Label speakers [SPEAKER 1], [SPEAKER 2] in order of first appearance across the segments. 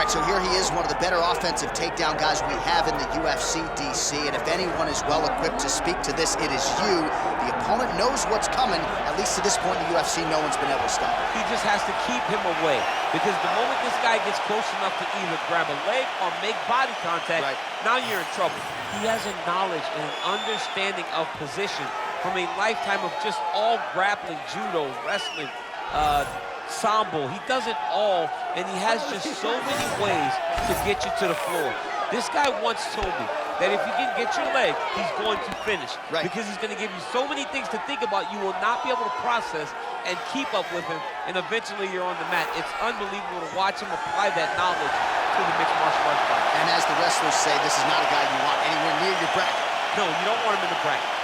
[SPEAKER 1] right, so here he is, one of the better offensive takedown guys we have in the UFC, DC, and if anyone is well-equipped to speak to this, it is you. The opponent knows what's coming. At least to this point in the UFC, no one's been able to stop it.
[SPEAKER 2] He just has to keep him away, because the moment this guy gets close enough to either grab a leg or make body contact, now you're in trouble. He has a knowledge and an understanding of position from a lifetime of just all grappling, judo, wrestling, sambo. He does it all, and he has just so many ways to get you to the floor. This guy once told me that if you can get your leg, he's going to finish. Because he's going to give you so many things to think about, you will not be able to process and keep up with him, and eventually you're on the mat. It's unbelievable to watch him apply that knowledge to the mixed martial arts fight.
[SPEAKER 1] And as the wrestlers say, this is not a guy you want anywhere near your bracket.
[SPEAKER 2] No, you don't want him in the bracket.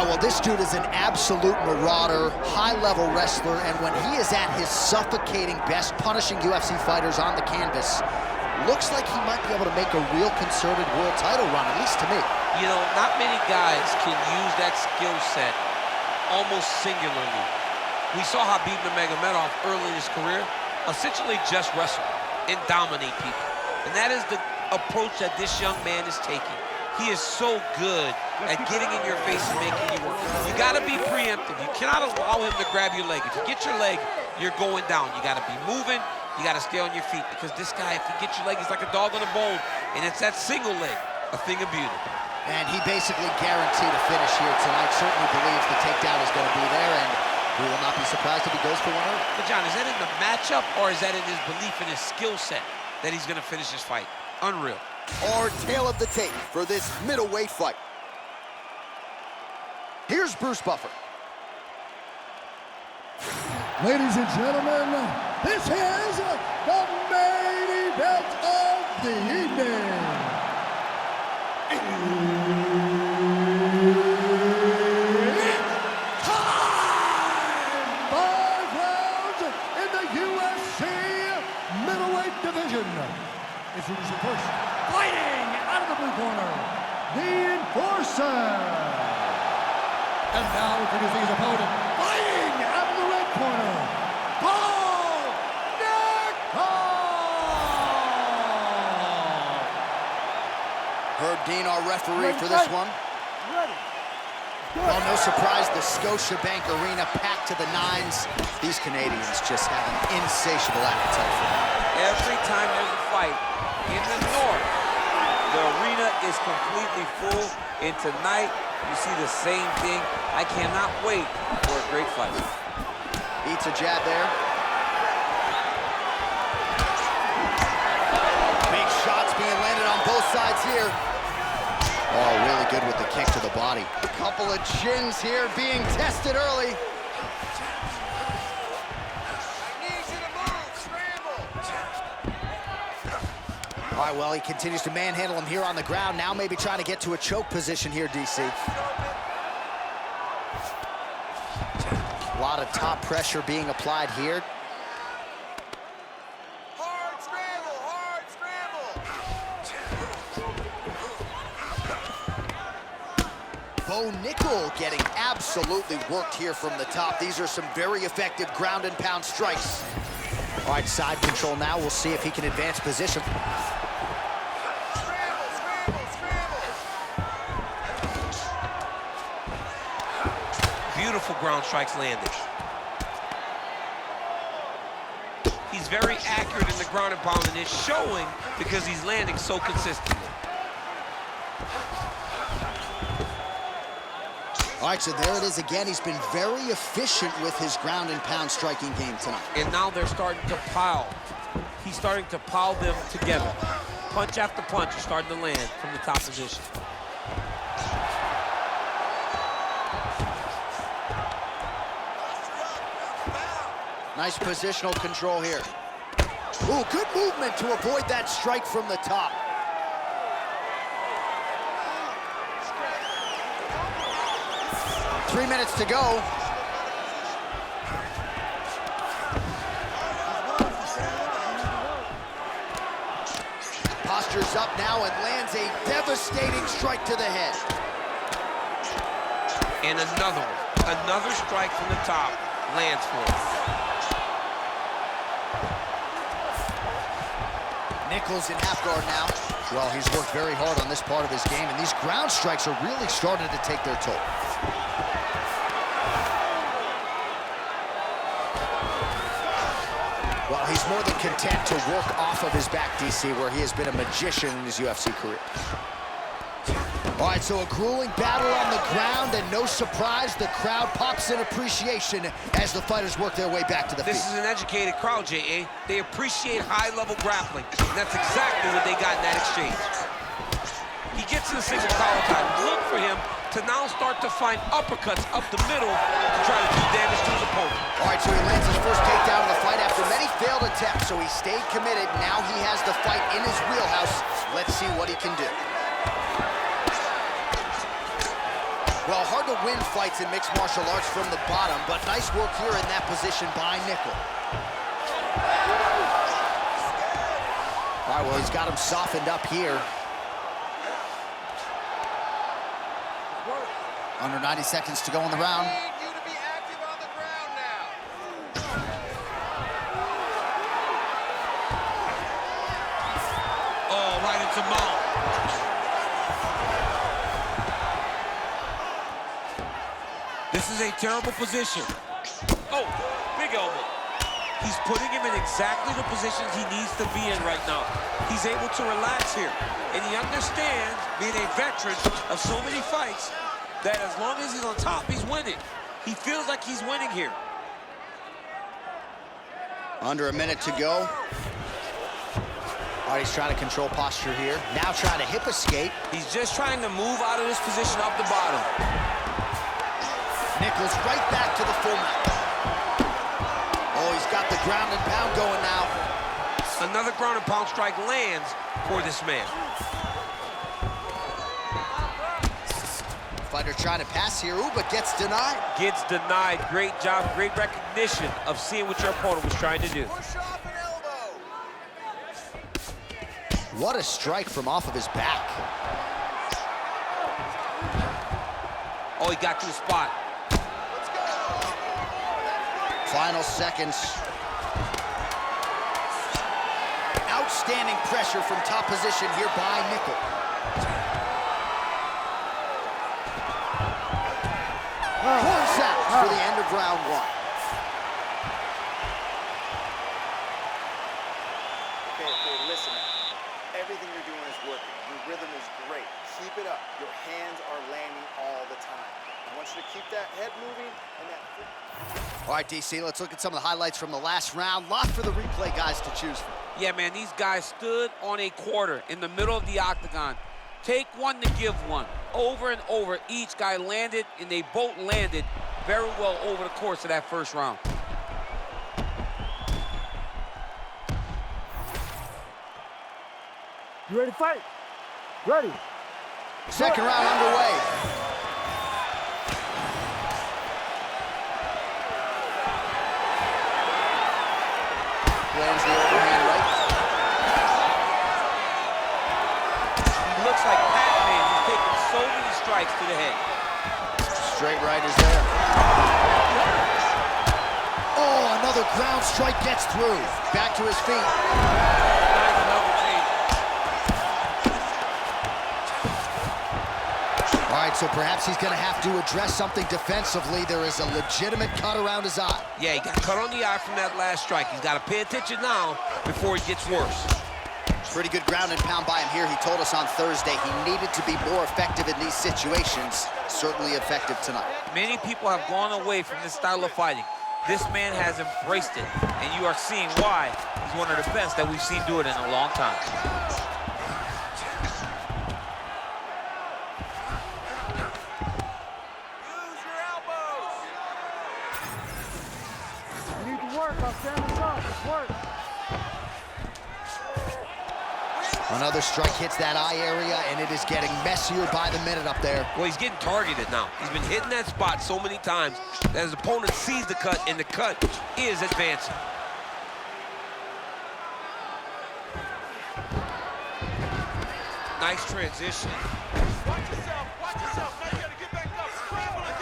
[SPEAKER 1] Well, this dude is an absolute marauder, high-level wrestler, and when he is at his suffocating best, punishing UFC fighters on the canvas, looks like he might be able to make a real concerted world title run, at least to me.
[SPEAKER 2] You know, not many guys can use that skill set almost singularly. We saw Khabib Nurmagomedov early in his career essentially just wrestle and dominate people. And that is the approach that this young man is taking. He is so good at getting in your face and making you work. You gotta be preemptive. You cannot allow him to grab your leg. If you get your leg, you're going down. You gotta be moving, you gotta stay on your feet, because this guy, if he gets your leg, he's like a dog on a bone, and it's that single leg, a thing of beauty.
[SPEAKER 1] And he basically guaranteed a finish here tonight. Certainly believes the takedown is gonna be there, and we will not be surprised if he goes for one early.
[SPEAKER 2] But John, is that in the matchup, or is that in his belief in his skill set that he's gonna finish this fight? Unreal.
[SPEAKER 3] Our tale of the tape for this middleweight fight. Here's Bruce Buffer.
[SPEAKER 4] Ladies and gentlemen, this is the main event of the evening. It's time! 5 rounds in the UFC middleweight division. Introducing first, fighting out of the blue corner, the Enforcer. And now introducing his opponent, fighting out of the red corner, Nickal.
[SPEAKER 1] Herb Dean, our referee for this one. Well, no surprise, the Scotiabank Arena packed to the nines. These Canadians just have an insatiable appetite for it.
[SPEAKER 2] Every time there's a fight in the north, the arena is completely full, and tonight you see the same thing. I cannot wait for a great fight.
[SPEAKER 1] Eats a jab there. Big shots being landed on both sides here. Oh, really good with the kick to the body. A couple of chins here being tested early. All right, well, he continues to manhandle him here on the ground. Now maybe trying to get to a choke position here, DC. A lot of top pressure being applied here.
[SPEAKER 3] Hard scramble, hard scramble.
[SPEAKER 1] Bo Nickal getting absolutely worked here from the top. These are some very effective ground and pound strikes. All right, side control now. We'll see if he can advance position.
[SPEAKER 2] Beautiful ground strikes landed. He's very accurate in the ground and pound, and it's showing because he's landing so consistently.
[SPEAKER 1] All right, so there it is again. He's been very efficient with his ground and pound striking game tonight.
[SPEAKER 2] And now they're starting to pile. He's starting to pile them together. Punch after punch is starting to land from the top position.
[SPEAKER 1] Nice positional control here. Ooh, good movement to avoid that strike from the top. Three minutes to go. postures up now and lands a devastating strike to the head.
[SPEAKER 2] And another one. Another strike from the top lands for him.
[SPEAKER 1] Nickal in half guard now. Well, he's worked very hard on this part of his game, and these ground strikes are really starting to take their toll. Well, he's more than content to work off of his back, DC, where he has been a magician in his UFC career. All right, so a grueling battle on the ground, and no surprise, the crowd pops in appreciation as the fighters work their way back to the feet.
[SPEAKER 2] This is an educated crowd, J.A. They appreciate high-level grappling, and that's exactly what they got in that exchange. He gets to the single collar time. Look for him to now start to find uppercuts up the middle to try to do damage to his opponent.
[SPEAKER 1] All right, so he lands his first takedown of the fight after many failed attempts, so he stayed committed. Now he has the fight in his wheelhouse. Let's see what he can do. Well, hard to win fights in mixed martial arts from the bottom, but nice work here in that position by Nickal. All right, well, he's got him softened up here. Under 90 seconds to go in the round.
[SPEAKER 3] You to be active on the ground now.
[SPEAKER 2] Oh, right into mount. This is a terrible position. Oh, big elbow. He's putting him in exactly the positions he needs to be in right now. He's able to relax here. And he understands, being a veteran of so many fights, that as long as he's on top, he's winning. He feels like he's winning here.
[SPEAKER 1] Under a minute to go. All right, he's trying to control posture here. Now trying to hip escape.
[SPEAKER 2] He's just trying to move out of this position up the bottom.
[SPEAKER 1] Nickal's right back to the full mount. Oh, he's got the ground and pound going now.
[SPEAKER 2] Another ground and pound strike lands for this man.
[SPEAKER 1] Fighter trying to pass here, ooh, but gets denied.
[SPEAKER 2] Gets denied. Great job, great recognition of seeing what your opponent was trying to do.
[SPEAKER 3] Push off an elbow.
[SPEAKER 1] What a strike from off of his back.
[SPEAKER 2] Oh, he got to the spot.
[SPEAKER 3] Let's go.
[SPEAKER 1] Final seconds. Outstanding pressure from top position here by Nickal. 4 seconds for the end of round 1.
[SPEAKER 3] Okay, listen. Everything you're doing is working. Your rhythm is great. Keep it up. Your hands are landing all the time. I want you to keep that head moving and that...
[SPEAKER 1] All right, DC, let's look at some of the highlights from the last round. Lot for the replay guys to choose from.
[SPEAKER 2] Yeah, man, these guys stood on a quarter in the middle of the octagon. Take one to give one. Over and over, each guy landed, and they both landed very well over the course of that first round.
[SPEAKER 5] You ready to fight? Ready.
[SPEAKER 1] Second round underway. Lands the overhand right.
[SPEAKER 2] He looks like Pac-Man. He's taking so many strikes to the head.
[SPEAKER 1] Straight right is there. Oh, another ground strike gets through. Back to his feet.
[SPEAKER 2] Nice double change.
[SPEAKER 1] All right, so perhaps he's going to have to address something defensively. There is a legitimate cut around his eye.
[SPEAKER 2] Yeah, he got cut on the eye from that last strike. He's got to pay attention now before it gets worse.
[SPEAKER 1] Pretty good ground and pound by him here. He told us on Thursday he needed to be more effective in these situations. Certainly effective tonight.
[SPEAKER 2] Many people have gone away from this style of fighting. This man has embraced it, and you are seeing why he's one of the best that we've seen do it in a long time.
[SPEAKER 3] Use your elbows.
[SPEAKER 5] You need to work. I'll stand this up. It's work.
[SPEAKER 1] Another strike hits that eye area, and it is getting messier by the minute up there.
[SPEAKER 2] Well, he's getting targeted now. He's been hitting that spot so many times that his opponent sees the cut, and the cut is advancing. Nice transition.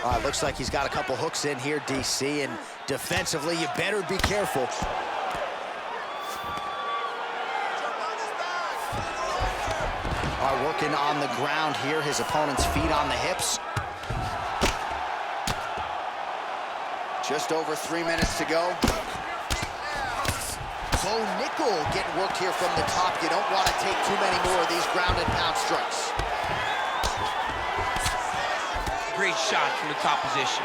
[SPEAKER 1] All right, looks like he's got a couple hooks in here, DC, and defensively, you better be careful. All right, working on the ground here, his opponent's feet on the hips. Just over 3 minutes to go. Nickal getting worked here from the top. You don't want to take too many more of these ground and pound strikes.
[SPEAKER 2] Great shot from the top position.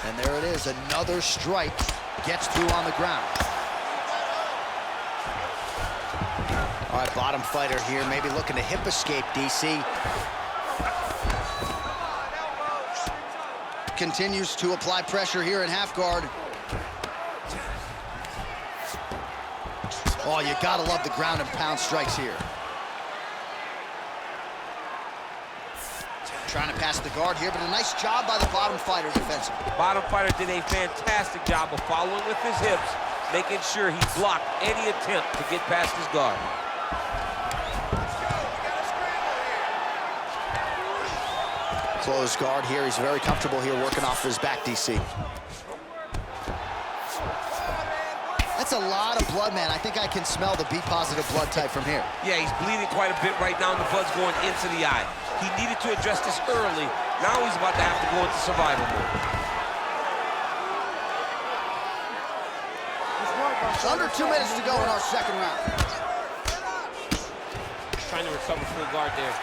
[SPEAKER 1] And there it is, another strike gets through on the ground. All right, bottom fighter here, maybe looking to hip escape, DC. Continues to apply pressure here in half guard. Oh, you gotta love the ground and pound strikes here. Trying to pass the guard here, but a nice job by the bottom fighter defensively.
[SPEAKER 2] Bottom fighter did a fantastic job of following with his hips, making sure he blocked any attempt to get past his guard.
[SPEAKER 1] Closed guard here. He's very comfortable here working off his back, DC. That's a lot of blood, man. I think I can smell the B-positive blood type from here.
[SPEAKER 2] Yeah, he's bleeding quite a bit right now, and the blood's going into the eye. He needed to address this early. Now he's about to have to go into survival mode.
[SPEAKER 1] Under 2 minutes to go in our second round.
[SPEAKER 2] Trying to recover full guard there.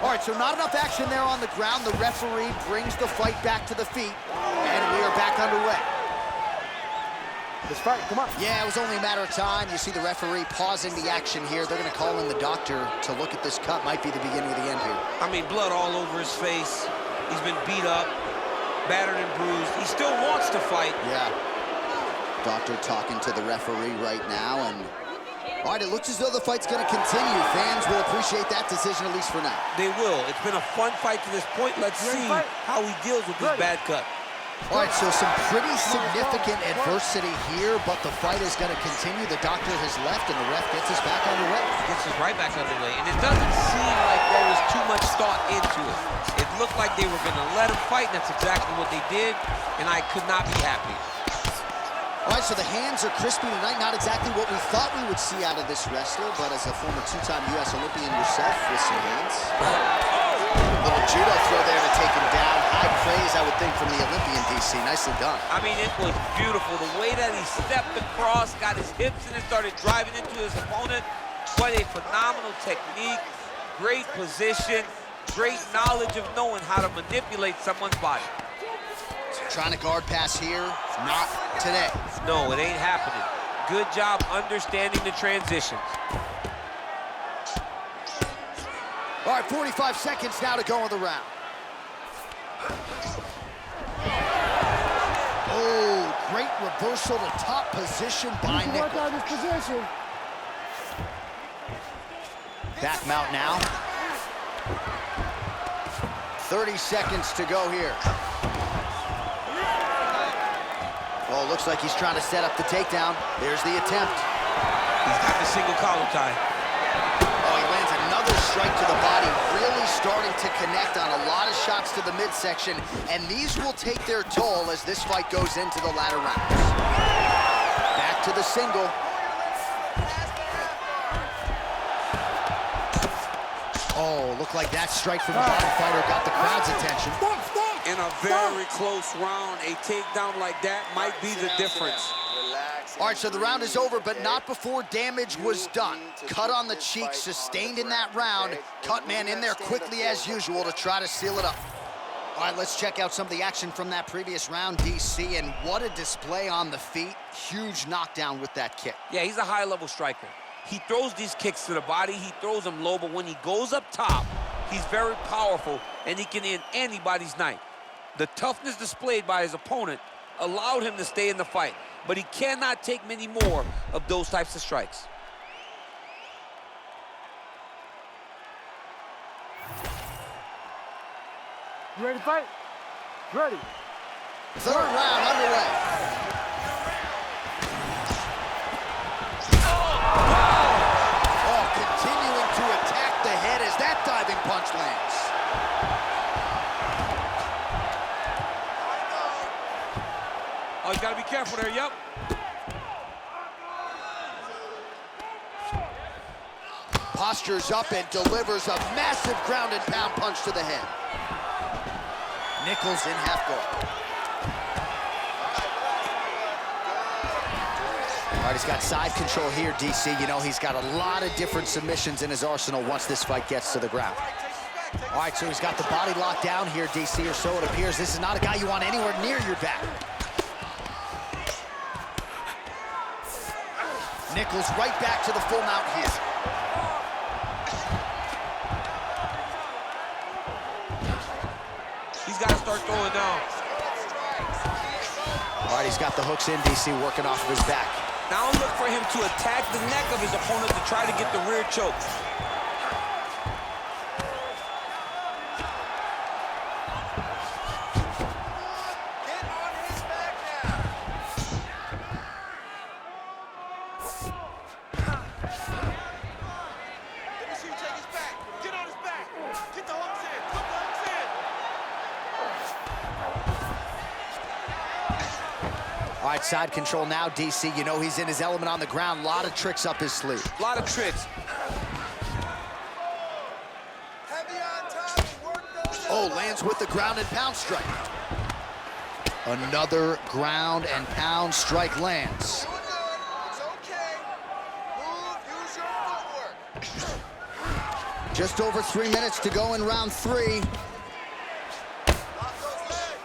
[SPEAKER 1] All right, so not enough action there on the ground. The referee brings the fight back to the feet, and we are back underway.
[SPEAKER 5] Let's fight, come on.
[SPEAKER 1] Yeah, it was only a matter of time. You see the referee pausing the action here. They're going to call in the doctor to look at this cut. Might be the beginning of the end here.
[SPEAKER 2] I mean, blood all over his face. He's been beat up, battered and bruised. He still wants to fight.
[SPEAKER 1] Yeah. Doctor talking to the referee right now, and all right, it looks as though the fight's going to continue. Fans will appreciate that decision, at least for now.
[SPEAKER 2] They will. It's been a fun fight to this point. Let's see how he deals with this bad cut.
[SPEAKER 1] All right, so some pretty significant adversity here, but the fight is going to continue. The doctor has left, and the ref gets us back underway.
[SPEAKER 2] Gets us right back underway, and it doesn't seem like there was too much thought into it. It looked like they were going to let him fight, and that's exactly what they did, and I could not be happy.
[SPEAKER 1] All right, so the hands are crispy tonight. Not exactly what we thought we would see out of this wrestler, but as a former two-time U.S. Olympian yourself with some hands. Little judo throw there to take him down. High praise, I would think, from the Olympian, DC. Nicely done.
[SPEAKER 2] I mean, it was beautiful. The way that he stepped across, got his hips in and started driving into his opponent. What a phenomenal technique. Great position. Great knowledge of knowing how to manipulate someone's body.
[SPEAKER 1] Trying to guard pass here. Not today.
[SPEAKER 2] No, it ain't happening. Good job understanding the transitions.
[SPEAKER 1] All right, 45 seconds now to go in the round. Oh, great reversal to top position by Nickal.
[SPEAKER 5] Work out his position.
[SPEAKER 1] Back mount now. 30 seconds to go here. Oh, looks like he's trying to set up the takedown. There's the attempt.
[SPEAKER 2] He's got the single collar tie.
[SPEAKER 1] Oh, he lands another strike to the body, really starting to connect on a lot of shots to the midsection, and these will take their toll as this fight goes into the latter rounds. Back to the single. Oh, looked like that strike from the bottom fighter got the crowd's attention.
[SPEAKER 6] In a very close round, a takedown like that might be the difference.
[SPEAKER 1] All right, so the round is over, but not before damage was done. Cut on the cheek, sustained in that round. Cut man in there quickly as usual to try to seal it up. All right, let's check out some of the action from that previous round, DC, and what a display on the feet. Huge knockdown with that kick.
[SPEAKER 2] Yeah, he's a high-level striker. He throws these kicks to the body, he throws them low, but when he goes up top, he's very powerful, and he can end anybody's night. The toughness displayed by his opponent allowed him to stay in the fight, but he cannot take many more of those types of strikes.
[SPEAKER 5] You ready to fight? Ready.
[SPEAKER 1] Third round underway.
[SPEAKER 6] careful there, yep.
[SPEAKER 1] Postures up and delivers a massive ground and pound punch to the head. Nickal in half guard. All right, he's got side control here, DC. You know, he's got a lot of different submissions in his arsenal once this fight gets to the ground. All right, so he's got the body locked down here, DC, or so it appears. This is not a guy you want anywhere near your back. Nickal right back to the full mount here.
[SPEAKER 6] He's got to start throwing down.
[SPEAKER 1] All right, he's got the hooks in, DC, working off of his back.
[SPEAKER 6] Now look for him to attack the neck of his opponent to try to get the rear choke.
[SPEAKER 3] Get on his back now. Let me see you take his back. Get on his back. Get the hooks in. Put the hooks in.
[SPEAKER 1] All right, side control now, DC. You know he's in his element on the ground. A lot of tricks up his sleeve.
[SPEAKER 6] A lot of tricks.
[SPEAKER 3] Heavy on top and work those
[SPEAKER 1] Oh, lands with the ground and pound strike. Another ground and pound strike lands.
[SPEAKER 3] Doing good. It's okay. Move, use your footwork.
[SPEAKER 1] Just over 3 minutes to go in round 3.
[SPEAKER 3] Lock those legs.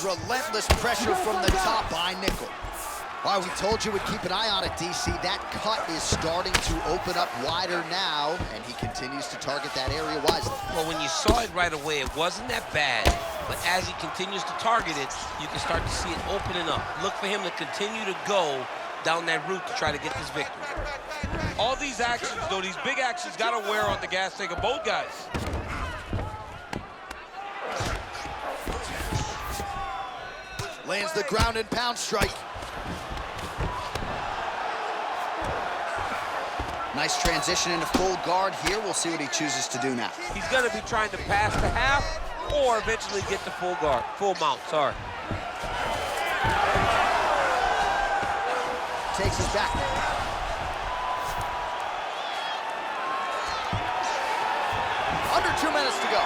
[SPEAKER 1] Relentless pressure from the top by Nickal. All right, we told you we'd keep an eye on it, DC. That cut is starting to open up wider now, and he continues to target that area wisely.
[SPEAKER 2] Well, when you saw it right away, it wasn't that bad. But as he continues to target it, you can start to see it opening up. Look for him to continue to go down that route to try to get this victory.
[SPEAKER 6] All these actions, though, these big actions got to wear on the gas tank of both guys.
[SPEAKER 1] Lands the ground and pound strike. Nice transition into full guard here. We'll see what he chooses to do now.
[SPEAKER 2] He's going to be trying to pass the half or eventually get the full guard, full mount, sorry.
[SPEAKER 1] Takes his back. Under 2 minutes to go.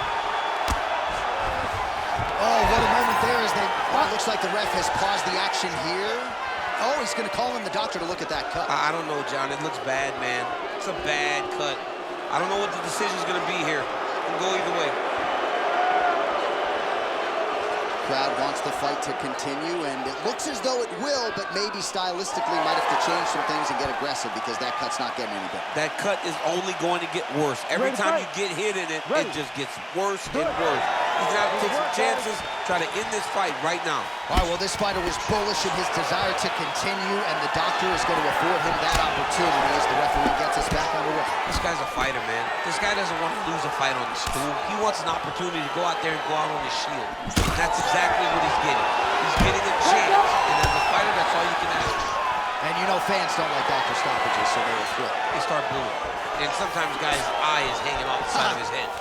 [SPEAKER 1] Oh, what a moment there as they... Oh, it looks like the ref has paused the action here. Oh, he's going to call in the doctor to look at that cut.
[SPEAKER 2] I don't know, John. It looks bad, man. It's a bad cut. I don't know what the decision's going to be here. It can go either way.
[SPEAKER 1] Crowd wants the fight to continue, and it looks as though it will, but maybe stylistically might have to change some things and get aggressive because that cut's not getting any better.
[SPEAKER 2] That cut is only going to get worse. Every time you get hit in it, it just gets worse and worse. He's going to have to take some chances, try to end this fight right now.
[SPEAKER 1] All right, well, this fighter was bullish in his desire to continue, and the doctor is going to afford him that opportunity as the referee gets us back underway.
[SPEAKER 2] This guy's a fighter, man. This guy doesn't want to lose a fight on the stool. He wants an opportunity to go out there and go out on his shield. And that's exactly what he's getting. He's getting a chance, and as a fighter, that's all you can ask for.
[SPEAKER 1] And you know fans don't like doctor stoppages, so they will flip.
[SPEAKER 2] They start booing. And sometimes the guy's eye is hanging off the side of his head.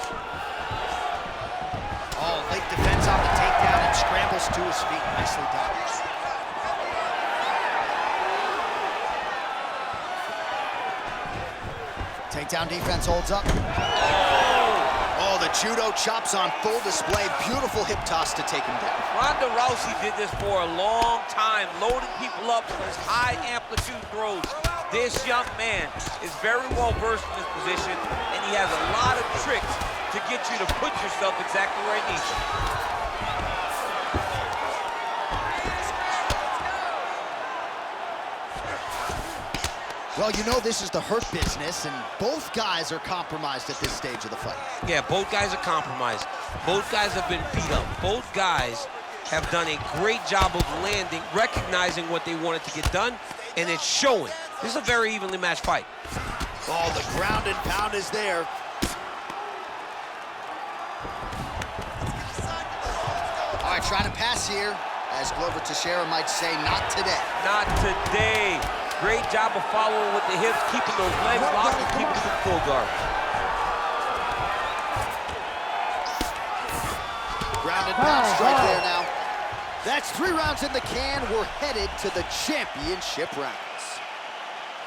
[SPEAKER 1] Oh, late defense on the takedown and scrambles to his feet. Nicely done. Takedown defense holds up. Oh, the judo chops on full display. Beautiful hip toss to take him down.
[SPEAKER 2] Ronda Rousey did this for a long time, loading people up for his high amplitude throws. This young man is very well versed in this position, and he has a lot of tricks to get you to put yourself exactly where he needs you.
[SPEAKER 1] Well, you know this is the hurt business, and both guys are compromised at this stage of the fight.
[SPEAKER 2] Yeah, both guys are compromised. Both guys have been beat up. Both guys have done a great job of landing, recognizing what they wanted to get done, and it's showing. This is a very evenly matched fight.
[SPEAKER 1] Oh, the ground and pound is there. All right, trying to pass here. As Glover Teixeira might say, not today.
[SPEAKER 2] Not today. Great job of following with the hips, keeping those legs locked and keeping them full guard.
[SPEAKER 1] Ground and pound strike there now. That's 3 rounds in the can. We're headed to the championship rounds.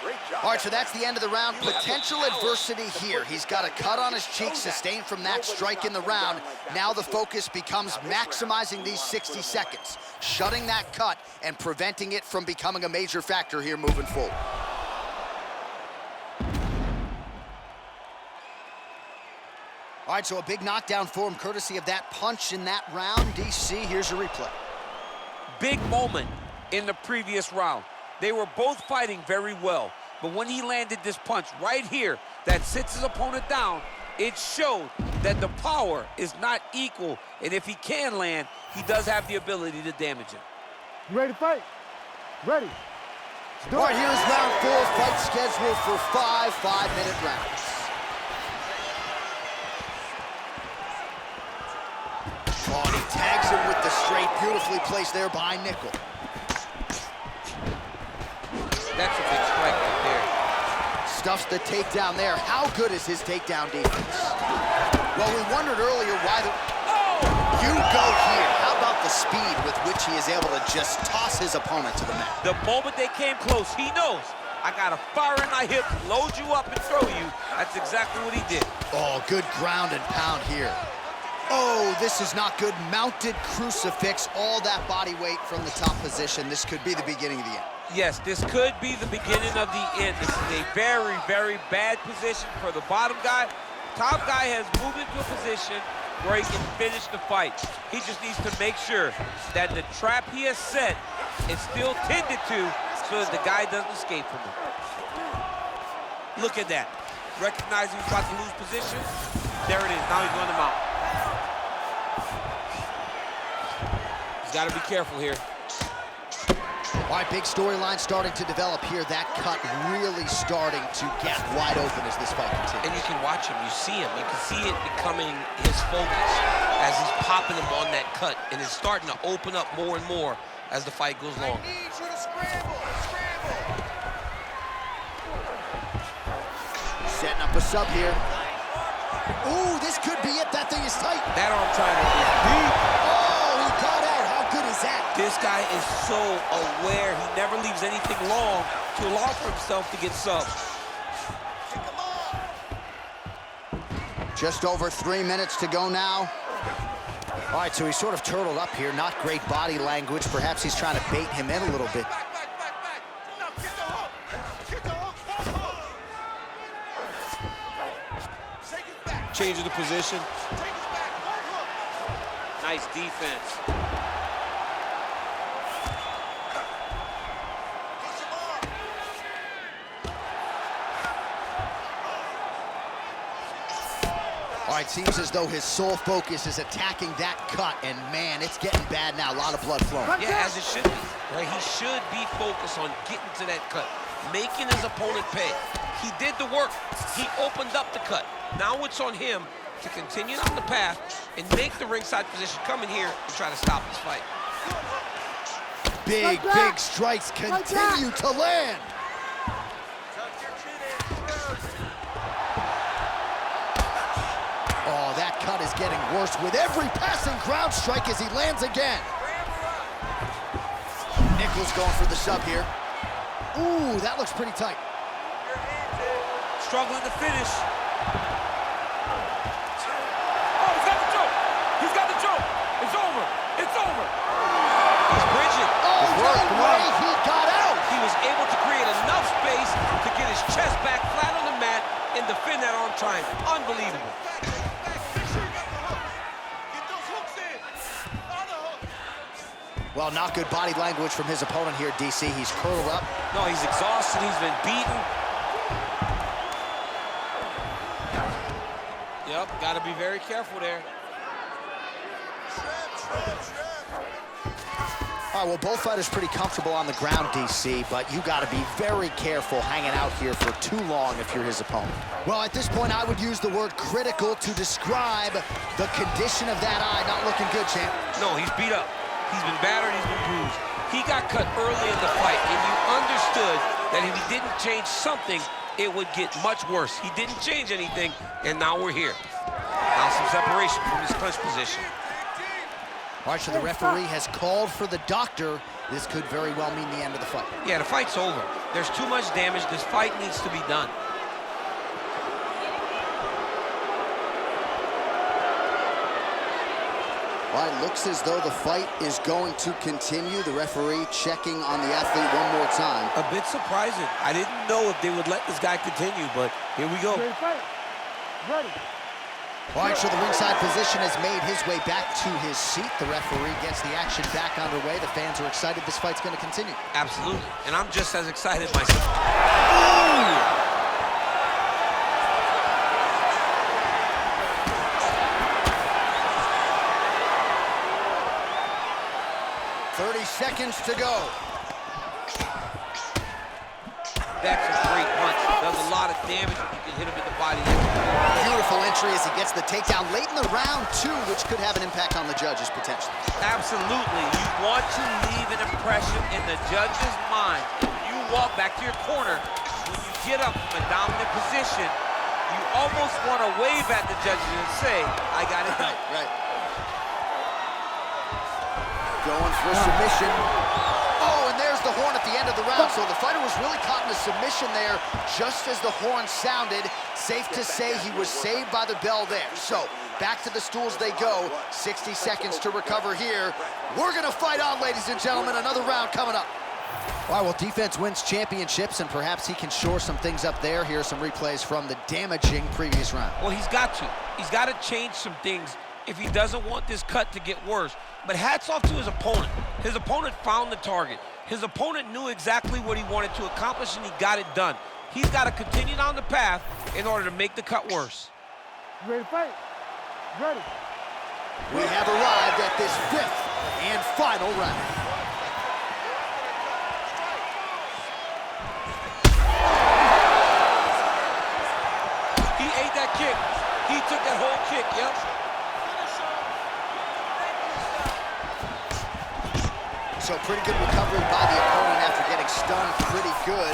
[SPEAKER 3] Great job.
[SPEAKER 1] All right, so that's the end of the round. Potential adversity here. He's got a cut on his cheek sustained from that strike in the round. Now the focus becomes maximizing these 60 seconds, shutting that cut and preventing it from becoming a major factor here moving forward. All right, so a big knockdown for him, courtesy of that punch in that round. DC, here's a replay.
[SPEAKER 2] Big moment in the previous round. They were both fighting very well, but when he landed this punch right here that sits his opponent down, it showed that the power is not equal, and if he can land, he does have the ability to damage him.
[SPEAKER 5] You ready to fight? Ready.
[SPEAKER 1] All right, here's round 4, fight scheduled for 5 5-minute rounds. Oh, and he tags him with the straight, beautifully placed there by Nickal.
[SPEAKER 2] That's a big strike right there.
[SPEAKER 1] Stuffs the takedown there. How good is his takedown defense? Well, we wondered earlier why the... You go here. How about the speed with which he is able to just toss his opponent to the mat?
[SPEAKER 2] The moment they came close, he knows, I got to fire in my hip, load you up, and throw you. That's exactly what he did.
[SPEAKER 1] Oh, good ground and pound here. Oh, this is not good. Mounted crucifix, all that body weight from the top position. This could be the beginning of the end.
[SPEAKER 2] Yes, this could be the beginning of the end. This is a very, very bad position for the bottom guy. Top guy has moved into a position where he can finish the fight. He just needs to make sure that the trap he has set is still tended to so that the guy doesn't escape from him. Look at that. Recognizing he's about to lose position. There it is. Now he's on the mount. He's got to be careful here.
[SPEAKER 1] All right, big storyline starting to develop here. That cut really starting to get wide open as this fight continues.
[SPEAKER 7] And you can watch him, you see him. You can see it becoming his focus as he's popping him on that cut. And it's starting to open up more and more as the fight goes long.
[SPEAKER 3] I need you to scramble, scramble.
[SPEAKER 1] Setting up a sub here. Ooh, this could be it. That thing is tight.
[SPEAKER 2] That arm triangle is deep.
[SPEAKER 1] Oh, he got out. How good is that?
[SPEAKER 2] This guy is so aware. He never leaves anything long to allow for himself to get subbed.
[SPEAKER 1] Just over 3 minutes to go now. All right, so he's sort of turtled up here. Not great body language. Perhaps he's trying to bait him in a little bit.
[SPEAKER 2] Change of the position. Nice defense.
[SPEAKER 1] All right, seems as though his sole focus is attacking that cut, and man, it's getting bad now. A lot of blood flowing.
[SPEAKER 7] Yeah, as it should be. Right? He should be focused on getting to that cut, making his opponent pay. He did the work. He opened up the cut. Now it's on him to continue on the path and make the ringside position, come in here and try to stop this fight.
[SPEAKER 1] Big strikes continue to land. Oh, that cut is getting worse with every passing ground strike as he lands again. Nickal's going for the sub here. Ooh, that looks pretty tight.
[SPEAKER 2] Struggling to finish. Oh, he's got the choke. He's got the choke. It's over. It's over.
[SPEAKER 7] He's bridging.
[SPEAKER 1] Oh, no way he got out.
[SPEAKER 7] He was able to create enough space to get his chest back flat on the mat and defend that arm triangle. Unbelievable.
[SPEAKER 1] Well, not good body language from his opponent here, DC. He's curled up.
[SPEAKER 7] No, he's exhausted. He's been beaten.
[SPEAKER 2] Yep, got to be very careful there.
[SPEAKER 1] All right, well, both fighters pretty comfortable on the ground, DC, but you got to be very careful hanging out here for too long if you're his opponent. Well, at this point, I would use the word critical to describe the condition of that eye. Not looking good, champ.
[SPEAKER 7] No, he's beat up. He's been battered, he's been bruised. He got cut early in the fight, and you understood that if he didn't change something, it would get much worse. He didn't change anything, and now we're here. Now some separation from his clinch position.
[SPEAKER 1] All right, so the referee has called for the doctor. This could very well mean the end of the fight.
[SPEAKER 7] Yeah, the fight's over. There's too much damage. This fight needs to be done.
[SPEAKER 8] All right, looks as though the fight is going to continue. The referee checking on the athlete one more time.
[SPEAKER 6] A bit surprising. I didn't know if they would let this guy continue, but here we go.
[SPEAKER 5] Ready to fight. Ready.
[SPEAKER 1] All right, so the ringside physician has made his way back to his seat. The referee gets the action back underway. The fans are excited this fight's going to continue.
[SPEAKER 7] Absolutely, and I'm just as excited myself. Ooh!
[SPEAKER 1] 30 seconds to go.
[SPEAKER 2] That's a great punch. Does a lot of damage if you can hit him in the body.
[SPEAKER 1] Beautiful entry as he gets the takedown late in the round, too, which could have an impact on the judges, potentially.
[SPEAKER 2] Absolutely. You want to leave an impression in the judge's mind. When you walk back to your corner, when you get up from a dominant position, you almost want to wave at the judges and say, I got it done.
[SPEAKER 1] Right. Going for a submission. Oh, and there's the horn at the end of the round. So the fighter was really caught in a submission there just as the horn sounded. Safe to say he was saved by the bell there. So back to the stools they go. 60 seconds to recover here. We're going to fight on, ladies and gentlemen. Another round coming up. All right, well, defense wins championships, and perhaps he can shore some things up there. Here are some replays from the damaging previous round.
[SPEAKER 7] Well, he's got to. He's got to change some things if he doesn't want this cut to get worse. But hats off to his opponent. His opponent found the target. His opponent knew exactly what he wanted to accomplish, and he got it done. He's got to continue down the path in order to make the cut worse.
[SPEAKER 5] You ready to fight? Ready.
[SPEAKER 1] We have arrived at this fifth and final round.
[SPEAKER 7] He ate that kick. He took that whole kick, yep.
[SPEAKER 1] So pretty good recovery by the opponent after getting stunned pretty good.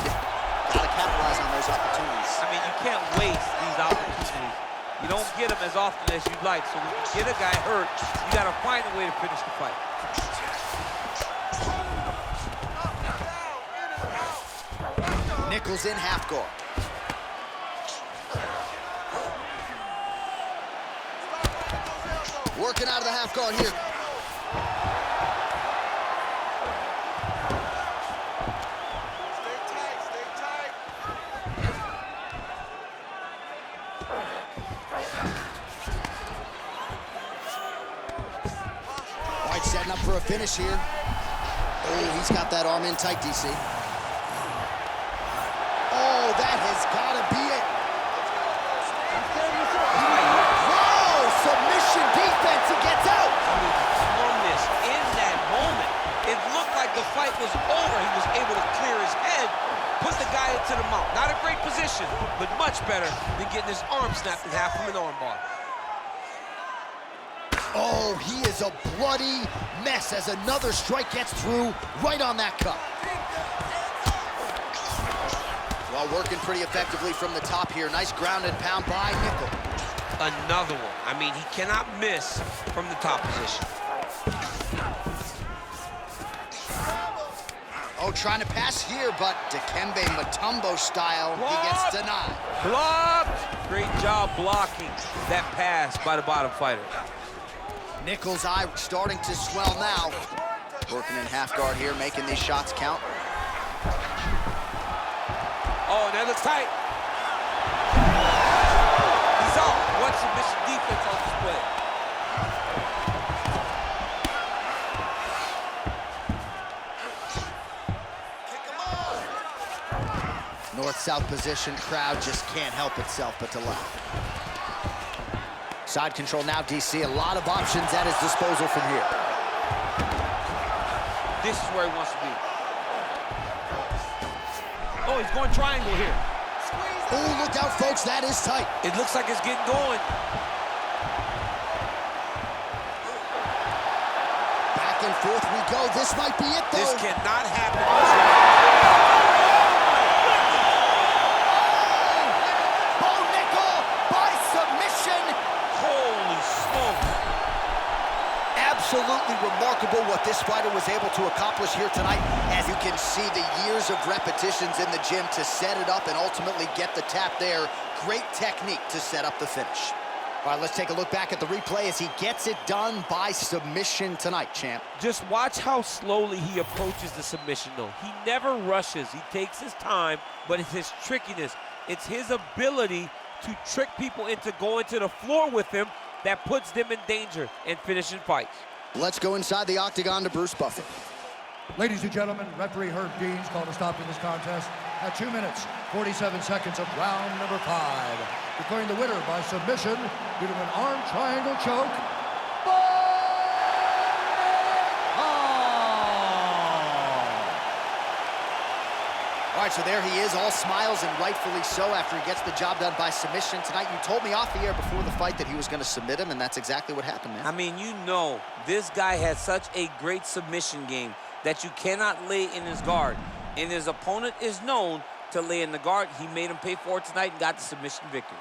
[SPEAKER 1] Got to capitalize on those opportunities.
[SPEAKER 2] I mean, you can't waste these opportunities. You don't get them as often as you'd like. So when you get a guy hurt, you got to find a way to finish the fight.
[SPEAKER 1] Nickals in half guard. Working out of the half guard here. Setting up for a finish here. Oh, he's got that arm in tight, DC. Oh, that has got to be it. Whoa, submission defense, he gets out.
[SPEAKER 7] On this, in that moment, it looked like the fight was over. He was able to clear his head, put the guy into the mount. Not a great position, but much better than getting his arm snapped in half from an arm bar.
[SPEAKER 1] Oh, he is a bloody mess as another strike gets through right on that cut. Well, working pretty effectively from the top here. Nice ground and pound by Nickal.
[SPEAKER 7] Another one. I mean, he cannot miss from the top position.
[SPEAKER 1] Oh, trying to pass here, but Dikembe Mutombo style, he gets denied.
[SPEAKER 2] Blocked! Great job blocking that pass by the bottom fighter.
[SPEAKER 1] Nickals' eye starting to swell now. Working in half guard here, making these shots count.
[SPEAKER 7] Oh, that looks tight. He's out. What submission defense on display.
[SPEAKER 1] North-south position, crowd just can't help itself but to laugh. Side control now, DC. A lot of options at his disposal from here.
[SPEAKER 2] This is where he wants to be. Oh, he's going triangle here.
[SPEAKER 1] Oh, look out, folks. That is tight.
[SPEAKER 7] It looks like it's getting going.
[SPEAKER 1] Back
[SPEAKER 8] and forth we go. This might be it, though.
[SPEAKER 6] This cannot happen.
[SPEAKER 1] Nickal by submission.
[SPEAKER 7] Holy smoke.
[SPEAKER 1] Absolutely remarkable what this fighter was able to accomplish here tonight. As you can see, the years of repetitions in the gym to set it up and ultimately get the tap there. Great technique to set up the finish. All right, let's take a look back at the replay as he gets it done by submission tonight, champ.
[SPEAKER 2] Just watch how slowly he approaches the submission, though. He never rushes. He takes his time, but it's his trickiness. It's his ability to trick people into going to the floor with him that puts them in danger and finishing fights.
[SPEAKER 8] Let's go inside the octagon to Bruce Buffer.
[SPEAKER 4] Ladies and gentlemen, referee Herb Dean's called a stop to this contest at 2 minutes, 47 seconds of round number 5. Declaring the winner by submission due to an arm triangle choke by
[SPEAKER 1] All right, so there he is, all smiles and rightfully so after he gets the job done by submission tonight. You told me off the air before the fight that he was going to submit him, and that's exactly what happened, man.
[SPEAKER 6] I mean, you know, this guy has such a great submission game that you cannot lay in his guard. And his opponent is known to lay in the guard. He made him pay for it tonight and got the submission victory.